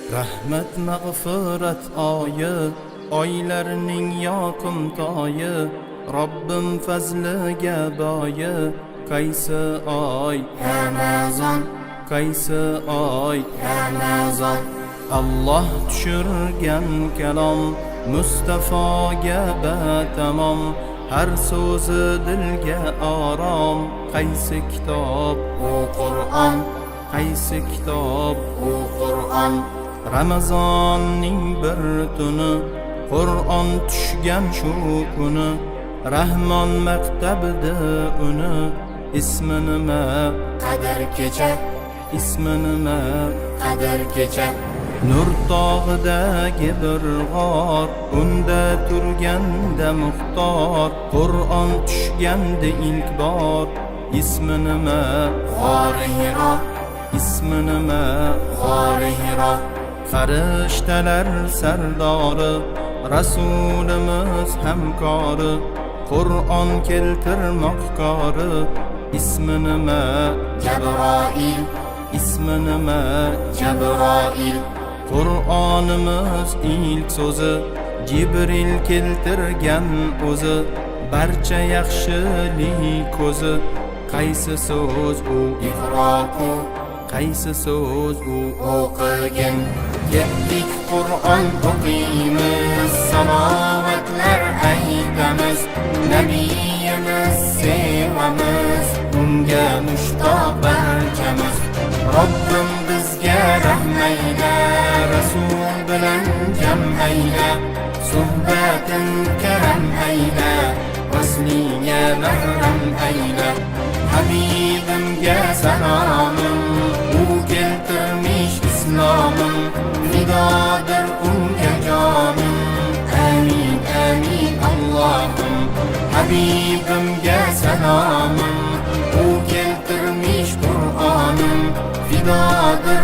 Rahmat mag'firat oyi, oylarning yoqimtoyi, Robbim fazliga boyi. Qaysi oy Ramazon, qaysi oy Ramazon. Allah tushirgan kalom Mustafoga batamom, har so'zi dilga orom. Qaysi kitob u Qur'on, qaysi kitob u Qur'on. Ramazonning bir tuni, Qur'on tushgan shu kuni, Rahmon maktabida uni. Ismi nima? Qadr kecha. Ismi nima? Qadr kecha. Nur tog'idagi bir g'or, unda turganda muxtor, Qur'on tushganda ilk bor. Ismi nima? G'ori Hiro. Ismi nima? G'ori Hiro. Farishtalar sardori, Rasulimiz hamkori, Qur'on keltirmoqkori. Ismi nima? Jabroil. Ismi nima? Jabroil. Qur'onimiz ilk so'zi, Jibril keltirgan o'zi, barcha yaxshilik ko'zi. Qaysi so'z u? Iqro. Qaysi so'z u? O'qigin. Ketdik Qur'on o'qiymiz, salovatlar aytamiz, Nabiyimiz sevamiz, unga mushtoq barchamiz. Robbim bizga rahm ayla, Rasul bilan jam ayla, suhbatin karam ayla, vasliga mahram ayla. Habibimga salomim, u keltirmish islomim, fidodir unga jonim. Amin, amin Allohim. Habibimga salomim, u keltirmish Qur'onim, fidodir